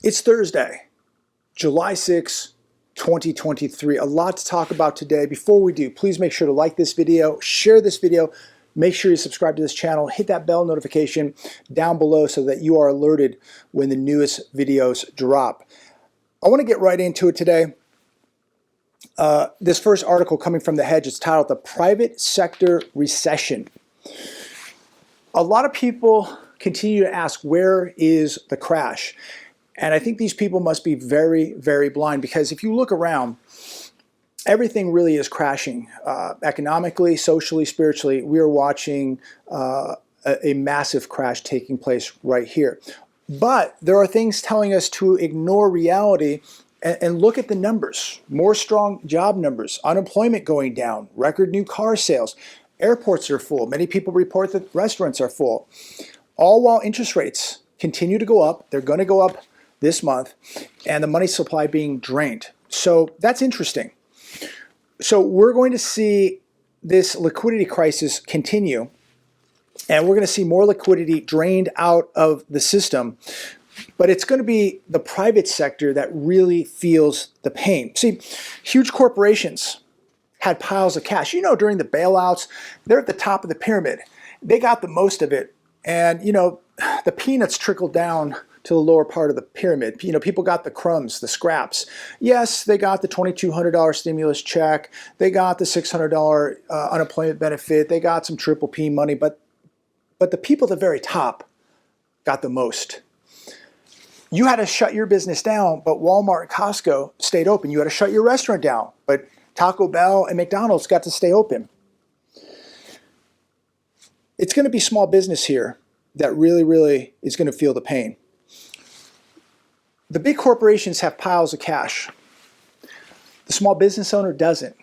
It's Thursday, July 6, 2023. A lot to talk about today. Before we do, please make sure to like this video, share this video, make sure you subscribe to this channel, hit that bell notification down below so that you are alerted when the newest videos drop. I want to get right into it today. This first article coming from The Hedge is titled "The Private Sector Recession." A lot of people continue to ask, where is the crash? And I think these people must be very, very blind, because if you look around, everything really is crashing. Economically, socially, spiritually, we are watching a massive crash taking place right here. But there are things telling us to ignore reality and look at the numbers. More strong job numbers, unemployment going down, record new car sales, airports are full. Many people report that restaurants are full. All while interest rates continue to go up. They're going to go up this month, and the money supply being drained. So that's interesting. So we're going to see this liquidity crisis continue, and we're going to see more liquidity drained out of the system. But it's going to be the private sector that really feels the pain. See, huge corporations had piles of cash. You know, during the bailouts, they're at the top of the pyramid. They got the most of it. And, you know, the peanuts trickled down to the lower part of the pyramid. You know, people got the crumbs, the scraps. Yes, they got the $2,200 stimulus check. They got the $600 unemployment benefit. They got some triple P money, but the people at the very top got the most. You had to shut your business down, but Walmart and Costco stayed open. You had to shut your restaurant down, but Taco Bell and McDonald's got to stay open. It's going to be small business here that really is going to feel the pain. The big corporations have piles of cash. The small business owner doesn't.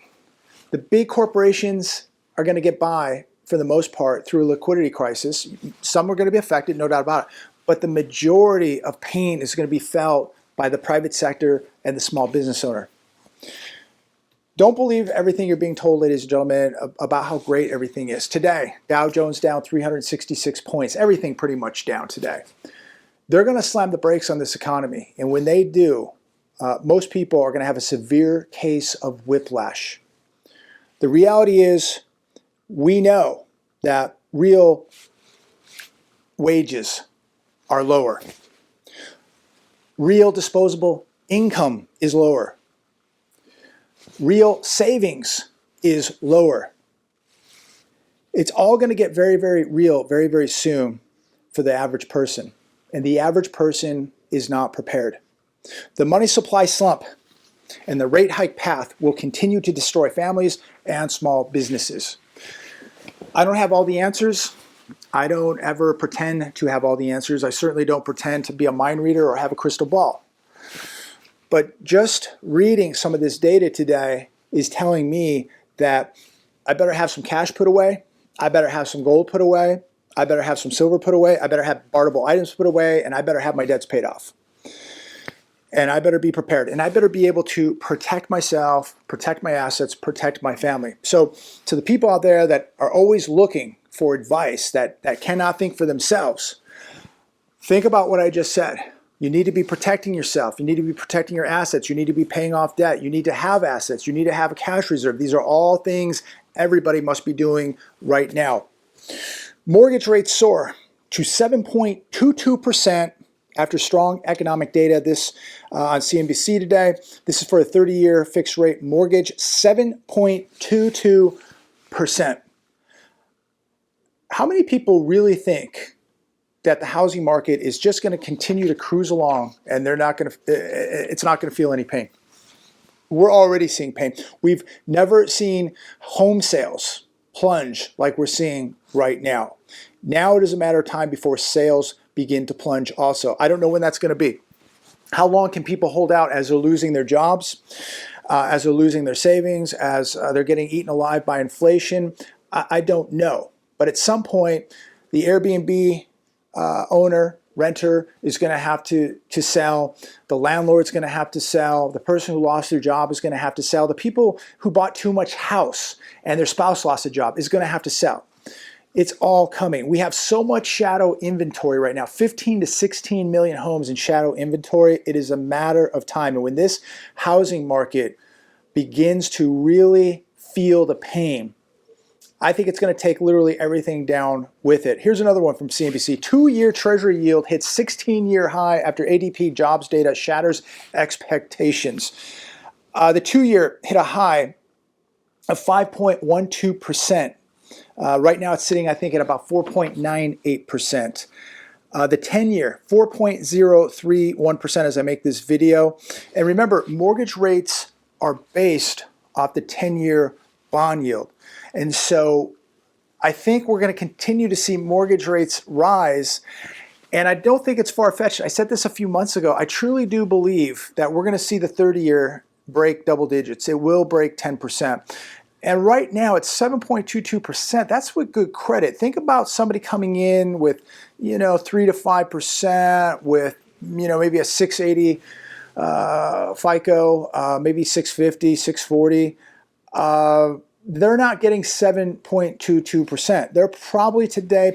The big corporations are going to get by, for the most part, through a liquidity crisis. Some are going to be affected, no doubt about it. But the majority of pain is going to be felt by the private sector and the small business owner. Don't believe everything you're being told, ladies and gentlemen, about how great everything is. Today, Dow Jones down 366 points. Everything pretty much down today. They're going to slam the brakes on this economy. And when they do, most people are going to have a severe case of whiplash. The reality is, we know that real wages are lower. Real disposable income is lower. Real savings is lower. It's all going to get very, very real very, very soon for the average person. And the average person is not prepared. The money supply slump and the rate hike path will continue to destroy families and small businesses. I don't have all the answers. I don't ever pretend to have all the answers. I certainly don't pretend to be a mind reader or have a crystal ball. But just reading some of this data today is telling me that I better have some cash put away. I better have some gold put away. I better have some silver put away. I better have barterable items put away. And I better have my debts paid off. And I better be prepared. And I better be able to protect myself, protect my assets, protect my family. So to the people out there that are always looking for advice, that cannot think for themselves, think about what I just said. You need to be protecting yourself. You need to be protecting your assets. You need to be paying off debt. You need to have assets. You need to have a cash reserve. These are all things everybody must be doing right now. Mortgage rates soar to 7.22% after strong economic data. This on CNBC today. This is for a 30-year fixed rate mortgage, 7.22%. How many people really think that the housing market is just going to continue to cruise along and it's not going to feel any pain? We're already seeing pain. We've never seen home sales plunge like we're seeing right now. Now it is a matter of time before sales begin to plunge also. I don't know when that's going to be. How long can people hold out as they're losing their jobs, as they're losing their savings, as they're getting eaten alive by inflation? I don't know. But at some point, the Airbnb owner, renter is going to have to sell. The landlord's going to have to sell. The person who lost their job is going to have to sell. The people who bought too much house and their spouse lost a job is going to have to sell. It's all coming. We have so much shadow inventory right now, 15 to 16 million homes in shadow inventory. It is a matter of time. And when this housing market begins to really feel the pain, I think it's going to take literally everything down with it. Here's another one from CNBC. 2-year Treasury yield hits 16-year high after ADP jobs data shatters expectations. The 2-year hit a high of 5.12%. Right now it's sitting, I think, at about 4.98%. The 10-year, 4.031% as I make this video. And remember, mortgage rates are based off the 10-year bond yield. And so I think we're going to continue to see mortgage rates rise. And I don't think it's far-fetched. I said this a few months ago. I truly do believe that we're going to see the 30-year break double digits. It will break 10%. And right now it's 7.22%. That's with good credit. Think about somebody coming in with, 3 to 5%, with, maybe a 680 FICO, maybe 650, 640. They're not getting 7.22%. They're probably today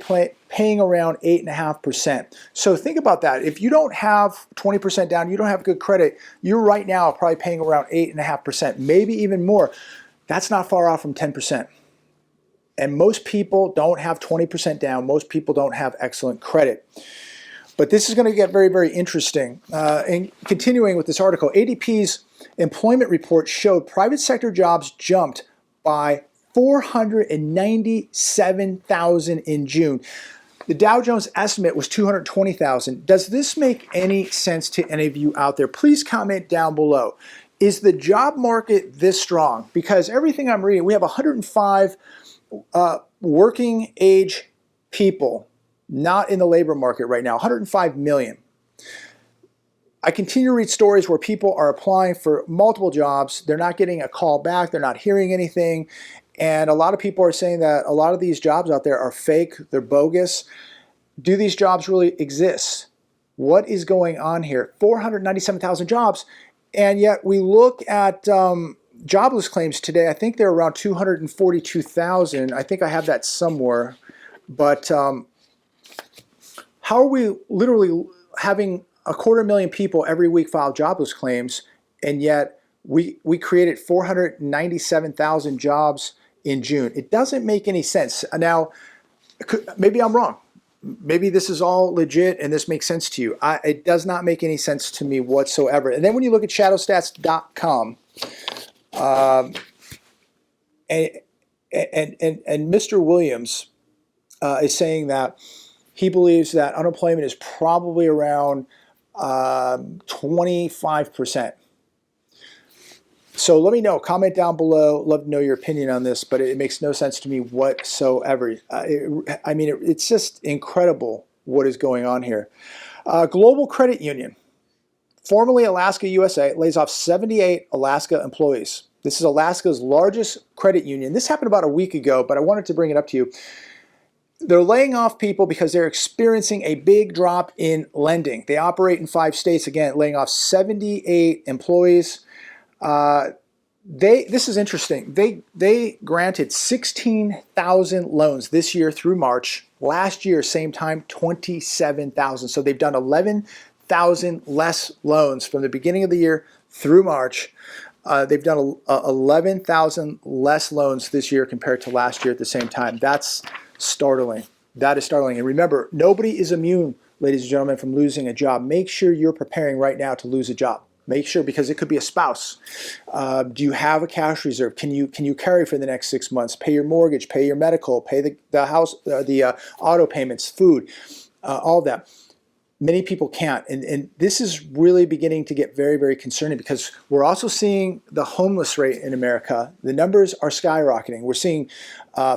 paying around 8.5%. So think about that. If you don't have 20% down, you don't have good credit, you're right now probably paying around 8.5%, maybe even more. That's not far off from 10%. And most people don't have 20% down. Most people don't have excellent credit. But this is going to get very, very interesting. And continuing with this article, ADP's employment report showed private sector jobs jumped by 497,000 in June. The Dow Jones estimate was 220,000. Does this make any sense to any of you out there? Please comment down below. Is the job market this strong? Because everything I'm reading, we have 105 working age people not in the labor market right now, 105 million. I continue to read stories where people are applying for multiple jobs. They're not getting a call back. They're not hearing anything. And a lot of people are saying that a lot of these jobs out there are fake. They're bogus. Do these jobs really exist? What is going on here? 497,000 jobs. And yet we look at jobless claims today. I think they're around 242,000. I think I have that somewhere. But how are we literally having 250,000 people every week file jobless claims, and yet we created 497,000 jobs in June? It doesn't make any sense. Now, maybe I'm wrong. Maybe this is all legit and this makes sense to you. It does not make any sense to me whatsoever. And then when you look at shadowstats.com, and Mr. Williams is saying that he believes that unemployment is probably around 25%. So let me know, comment down below. Love to know your opinion on this, but it makes no sense to me whatsoever. It's just incredible what is going on here. Global Credit Union, formerly Alaska USA, lays off 78 Alaska employees. This is Alaska's largest credit union. This happened about a week ago, but I wanted to bring it up to you. They're laying off people because they're experiencing a big drop in lending. They operate in 5 states, again, laying off 78 employees. This is interesting. They granted 16,000 loans this year through March. Last year, same time, 27,000. So they've done 11,000 less loans from the beginning of the year through March. They've done 11,000 less loans this year compared to last year at the same time. That's startling. That is startling. And remember, nobody is immune, ladies and gentlemen, from losing a job. Make sure you're preparing right now to lose a job. Make sure, because it could be a spouse. Do you have a cash reserve? Can you carry for the next 6 months? Pay your mortgage, pay your medical, pay the house, the auto payments, food, all that. Many people can't, and this is really beginning to get very, very concerning, because we're also seeing the homeless rate in America. The numbers are skyrocketing. We're seeing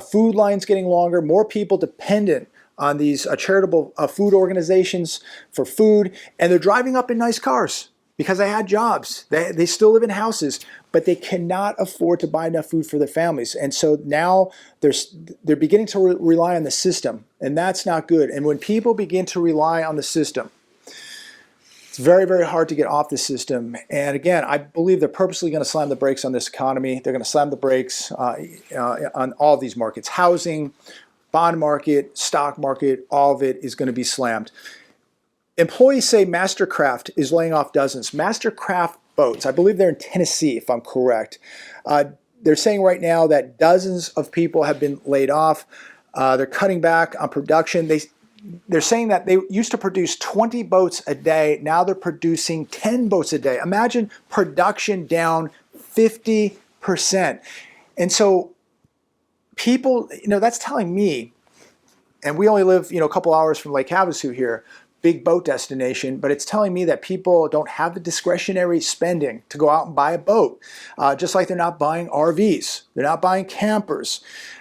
food lines getting longer, more people dependent on these charitable food organizations for food, and they're driving up in nice cars because they had jobs. They still live in houses, but they cannot afford to buy enough food for their families. And so now they're beginning to rely on the system, and that's not good. And when people begin to rely on the system, it's very, very hard to get off the system. And again, I believe they're purposely going to slam the brakes on this economy. They're going to slam the brakes on all of these markets: housing, bond market, stock market, all of it is going to be slammed. Employees say Mastercraft is laying off dozens. Mastercraft boats, I believe they're in Tennessee, if I'm correct. They're saying right now that dozens of people have been laid off. They're cutting back on production. They're saying that they used to produce 20 boats a day. Now they're producing 10 boats a day. Imagine production down 50%. And so people, that's telling me, and we only live, a couple hours from Lake Havasu here, big boat destination, but it's telling me that people don't have the discretionary spending to go out and buy a boat, just like they're not buying RVs, they're not buying campers,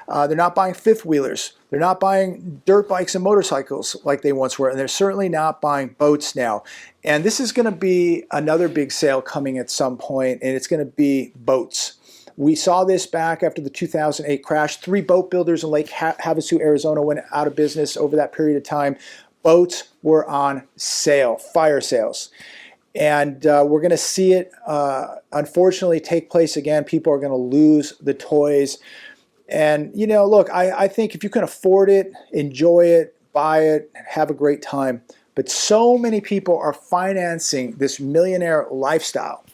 they're not buying fifth wheelers, they're not buying dirt bikes and motorcycles like they once were, and they're certainly not buying boats now. And this is going to be another big sale coming at some point, and it's going to be boats. We saw this back after the 2008 crash. 3 boat builders in Lake Havasu, Arizona went out of business over that period of time. Boats were on sale, fire sales. And we're going to see it, unfortunately, take place again. People are going to lose the toys. And, look, I think if you can afford it, enjoy it, buy it, have a great time. But so many people are financing this millionaire lifestyle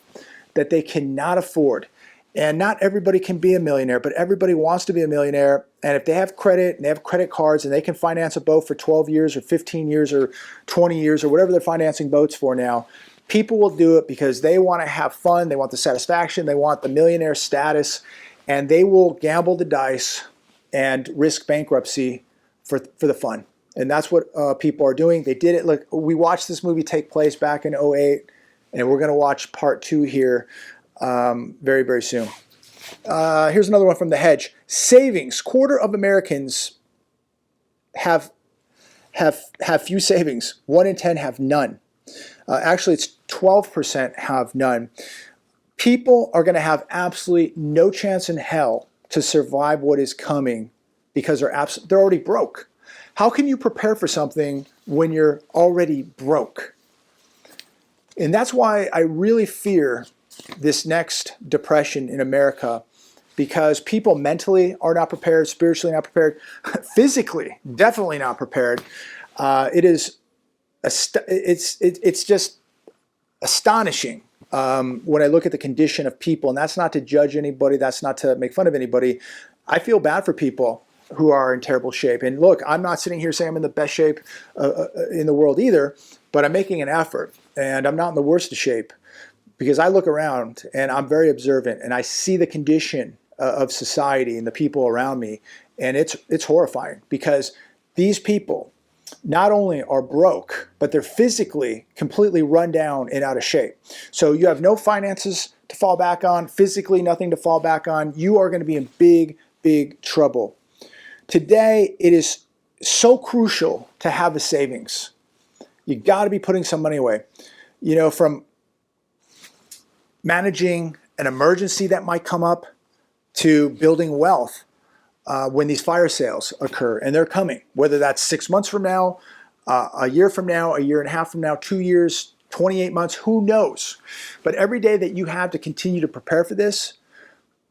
that they cannot afford. And not everybody can be a millionaire, but everybody wants to be a millionaire. And if they have credit and they have credit cards and they can finance a boat for 12 years or 15 years or 20 years or whatever they're financing boats for now, people will do it because they want to have fun, they want the satisfaction, they want the millionaire status, and they will gamble the dice and risk bankruptcy for the fun. And that's what people are doing. They did it. Look, we watched this movie take place back in 2008, and we're going to watch part 2 here very, very soon. Here's another one from The Hedge. Savings. Quarter of Americans have few savings. 1 in 10 have none. Actually, it's 12% have none. People are going to have absolutely no chance in hell to survive what is coming because they're already broke. How can you prepare for something when you're already broke? And that's why I really fear this next depression in America, because people mentally are not prepared, spiritually not prepared, physically definitely not prepared. It's just astonishing when I look at the condition of people, and that's not to judge anybody, that's not to make fun of anybody. I feel bad for people who are in terrible shape. And look, I'm not sitting here saying I'm in the best shape in the world either, but I'm making an effort, and I'm not in the worst of shape. Because I look around and I'm very observant and I see the condition of society and the people around me, and it's horrifying because these people not only are broke, but they're physically completely run down and out of shape. So you have no finances to fall back on, physically nothing to fall back on. You are going to be in big, big trouble. Today, it is so crucial to have a savings. You got to be putting some money away. From managing an emergency that might come up to building wealth when these fire sales occur, and they're coming, whether that's 6 months from now, a year from now, a year and a half from now, 2 years, 28 months, who knows? But every day that you have to continue to prepare for this,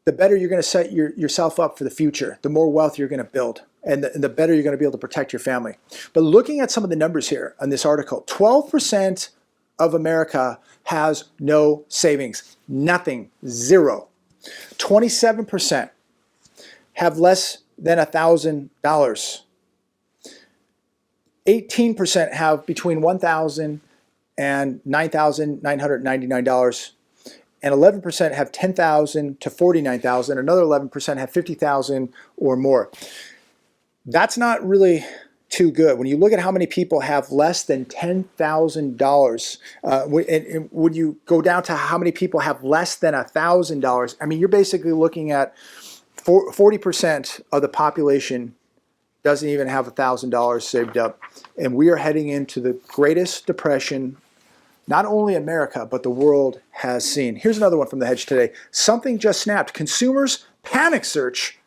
the better you're going to set yourself up for the future, the more wealth you're going to build, and the better you're going to be able to protect your family. But looking at some of the numbers here on this article, 12% of America has no savings. Nothing. Zero. 27% have less than $1,000. 18% have between $1,000 and $9,999. And 11% have $10,000 to $49,000. Another 11% have $50,000 or more. That's not really too good. When you look at how many people have less than $10,000, and when you go down to how many people have less than $1,000, I mean, you're basically looking at 40% of the population doesn't even have $1,000 saved up. And we are heading into the greatest depression not only America, but the world has seen. Here's another one from The Hedge today. Something just snapped. Consumers panic search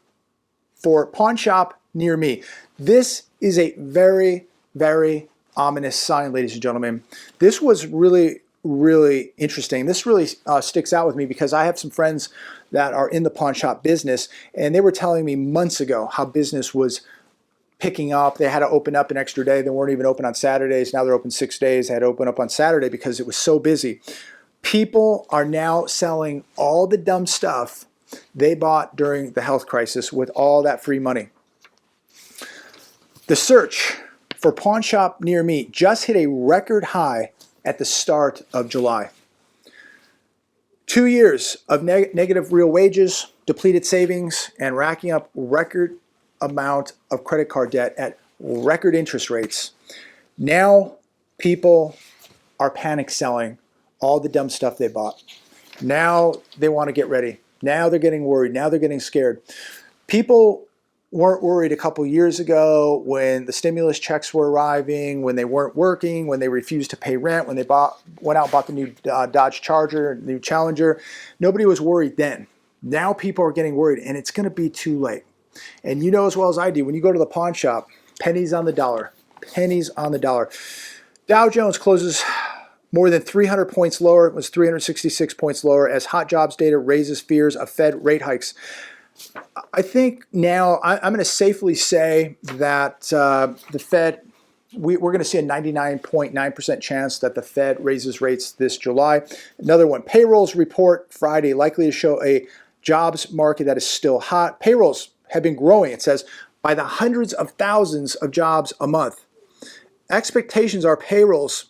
for pawn shop near me. This is a very, very ominous sign, ladies and gentlemen. This was really, really interesting. This really sticks out with me because I have some friends that are in the pawn shop business, and they were telling me months ago how business was picking up. They had to open up an extra day. They weren't even open on Saturdays. Now they're open 6 days. They had to open up on Saturday because it was so busy. People are now selling all the dumb stuff they bought during the health crisis with all that free money. The search for pawn shop near me just hit a record high at the start of July. 2 years of negative real wages, depleted savings, and racking up record amount of credit card debt at record interest rates. Now people are panic selling all the dumb stuff they bought. Now they want to get ready. Now they're getting worried. Now they're getting scared. People weren't worried a couple years ago when the stimulus checks were arriving, when they weren't working, when they refused to pay rent, when they went out and bought the new Dodge Charger, new Challenger. Nobody was worried then. Now people are getting worried, and it's going to be too late. And you know as well as I do, when you go to the pawn shop, pennies on the dollar, pennies on the dollar. Dow Jones closes more than 300 points lower. It was 366 points lower as hot jobs data raises fears of Fed rate hikes. I think now I'm going to safely say that the Fed, we're going to see a 99.9% chance that the Fed raises rates this July. Another one, Payrolls Report Friday, likely to show a jobs market that is still hot. Payrolls have been growing, it says, by the hundreds of thousands of jobs a month. Expectations are payrolls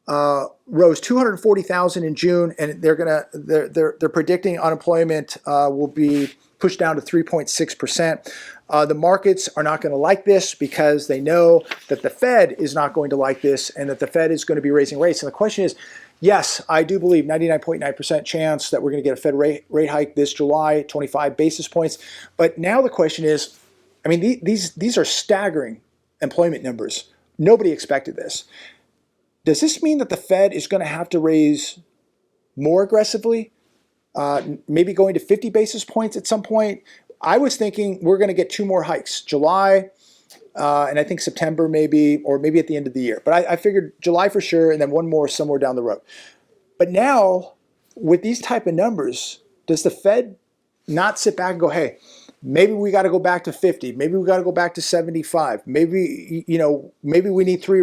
rose 240,000 in June, and they're predicting unemployment will be pushed down to 3.6%. The markets are not going to like this because they know that the Fed is not going to like this and that the Fed is going to be raising rates. And the question is, yes, I do believe 99.9% chance that we're going to get a Fed rate hike this July, 25 basis points. But now the question is, I mean, these are staggering employment numbers. Nobody expected this. Does this mean that the Fed is going to have to raise more aggressively? Maybe going to 50 basis points at some point? I was thinking we're going to get 2 more hikes, July and I think September maybe, or maybe at the end of the year. But I figured July for sure, and then 1 more somewhere down the road. But now, with these type of numbers, does the Fed not sit back and go, hey, maybe we got to go back to 50, maybe we got to go back to 75, maybe, maybe we need 3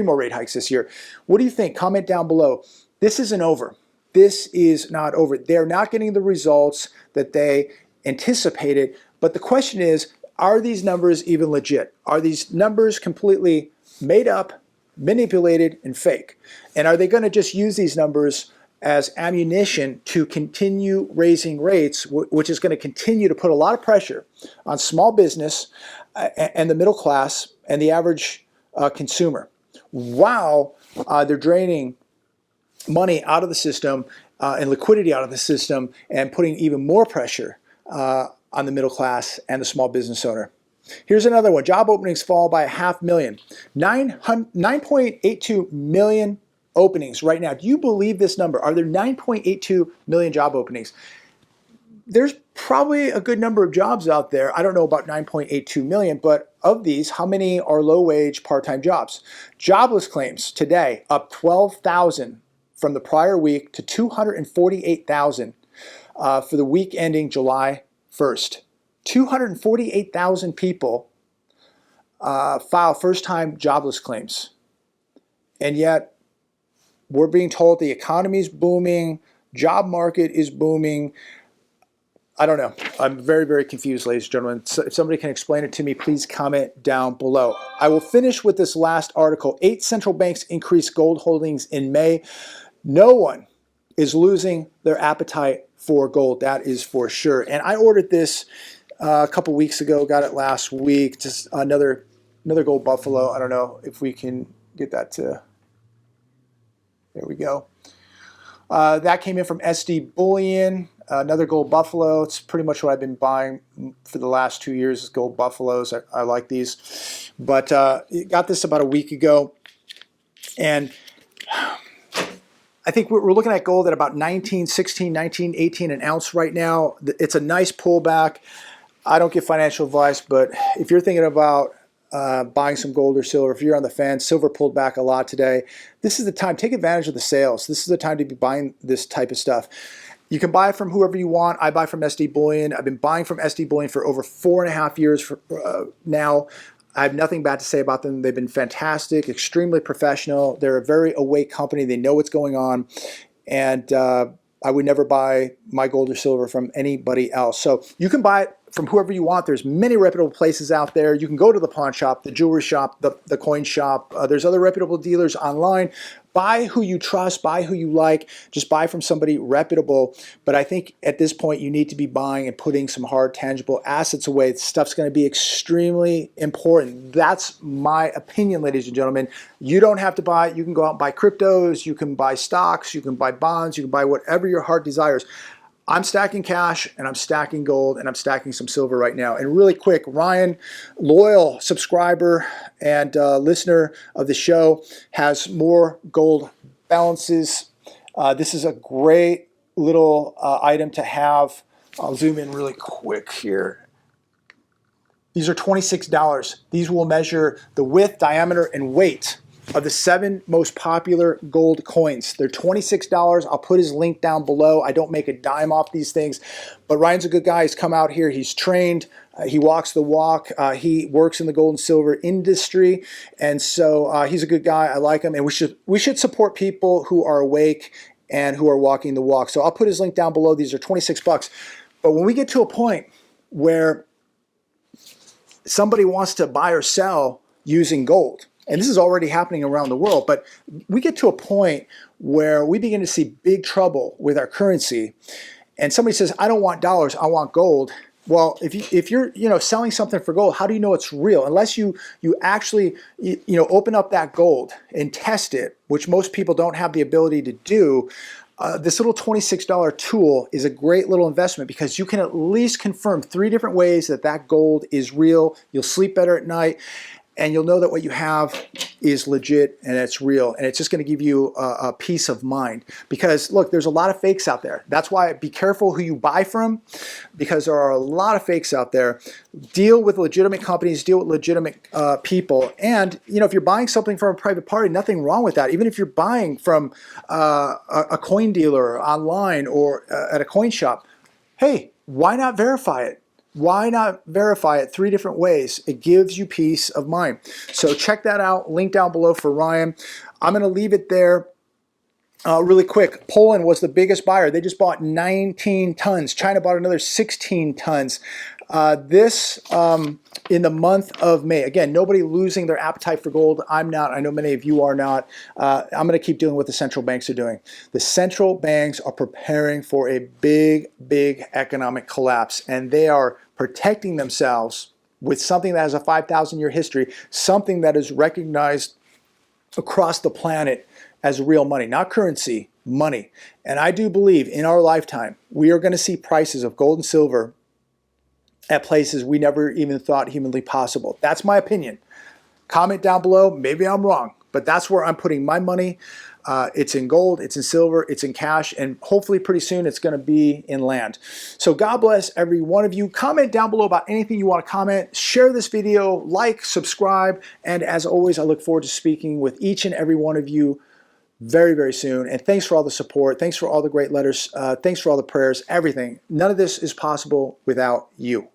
more rate hikes this year? What do you think? Comment down below. This isn't over. This is not over. They're not getting the results that they anticipated. But the question is, are these numbers even legit? Are these numbers completely made up, manipulated, and fake? And are they going to just use these numbers as ammunition to continue raising rates, which is going to continue to put a lot of pressure on small business and the middle class and the average consumer, while they're draining money out of the system and liquidity out of the system and putting even more pressure on the middle class and the small business owner? Here's another one. Job openings fall by 500,000. 9.82 million openings right now. Do you believe this number? Are there 9.82 million job openings? There's probably a good number of jobs out there. I don't know about 9.82 million, but of these, how many are low-wage part-time jobs? Jobless claims today up 12,000 from the prior week to 248,000 for the week ending July 1st. 248,000 people file first-time jobless claims. And yet, we're being told the economy is booming, job market is booming. I don't know. I'm very, very confused, ladies and gentlemen. So if somebody can explain it to me, please comment down below. I will finish with this last article. 8 central banks increase gold holdings in May. No one is losing their appetite for gold. That is for sure. And I ordered this a couple weeks ago, got it last week. Just another gold buffalo. I don't know if we can get that to... There we go. That came in from SD Bullion, another gold buffalo. It's pretty much what I've been buying for the last 2 years is gold buffaloes. I like these. But got this about a week ago. And I think we're looking at gold at about 19.16, 19.18 an ounce right now. It's a nice pullback. I don't give financial advice, but if you're thinking about buying some gold or silver, if you're on the fence, silver pulled back a lot today. This is the time. Take advantage of the sales. This is the time to be buying this type of stuff. You can buy it from whoever you want. I buy from SD Bullion. I've been buying from SD Bullion for over 4.5 years now. I have nothing bad to say about them. They've been fantastic, extremely professional. They're a very awake company. They know what's going on. And I would never buy my gold or silver from anybody else. So you can buy it from whoever you want. There's many reputable places out there. You can go to the pawn shop, the jewelry shop, the coin shop. There's other reputable dealers online. Buy who you trust, buy who you like, just buy from somebody reputable. But I think at this point you need to be buying and putting some hard, tangible assets away. Stuff's going to be extremely important. That's my opinion, ladies and gentlemen. You don't have to buy it. You can go out and buy cryptos, you can buy stocks, you can buy bonds, you can buy whatever your heart desires. I'm stacking cash and I'm stacking gold and I'm stacking some silver right now. And really quick, Ryan, loyal subscriber and listener of the show, has more gold balances. This is a great little item to have. I'll zoom in really quick here. These are $26. These will measure the width, diameter, and weight of the 7 most popular gold coins. They're $26. I'll put his link down below. I don't make a dime off these things, but Ryan's a good guy. He's come out here. He's trained. He walks the walk. He works in the gold and silver industry, and so he's a good guy. I like him, and we should support people who are awake and who are walking the walk. So I'll put his link down below. These are 26 bucks. But when we get to a point where somebody wants to buy or sell using gold, and this is already happening around the world, but we get to a point where we begin to see big trouble with our currency, and somebody says, I don't want dollars, I want gold. Well, if you're selling something for gold, how do you know it's real? Unless you actually open up that gold and test it, which most people don't have the ability to do. This little $26 tool is a great little investment because you can at least confirm 3 different ways that that gold is real. You'll sleep better at night, and you'll know that what you have is legit and it's real, and it's just going to give you a peace of mind. Because look, there's a lot of fakes out there. That's why be careful who you buy from, because there are a lot of fakes out there. Deal with legitimate companies, deal with legitimate people, and if you're buying something from a private party, nothing wrong with that. Even if you're buying from a coin dealer online or at a coin shop, hey, why not verify it? Why not verify it 3 different ways? It gives you peace of mind. So check that out. Link down below for Ryan. I'm going to leave it there. Really quick, Poland was the biggest buyer. They just bought 19 tons. China bought another 16 tons. This in the month of May. Again, nobody losing their appetite for gold. I'm not. I know many of you are not. I'm going to keep doing what the central banks are doing. The central banks are preparing for a big, big economic collapse, and they are protecting themselves with something that has a 5,000-year history, something that is recognized across the planet as real money, not currency, money. And I do believe in our lifetime, we are going to see prices of gold and silver at places we never even thought humanly possible. That's my opinion. Comment down below. Maybe I'm wrong, but that's where I'm putting my money. It's in gold, it's in silver, it's in cash, and hopefully pretty soon it's going to be in land. So God bless every one of you. Comment down below about anything you want to comment. Share this video, like, subscribe, and as always, I look forward to speaking with each and every one of you very, very soon. And thanks for all the support. Thanks for all the great letters. Thanks for all the prayers, everything. None of this is possible without you.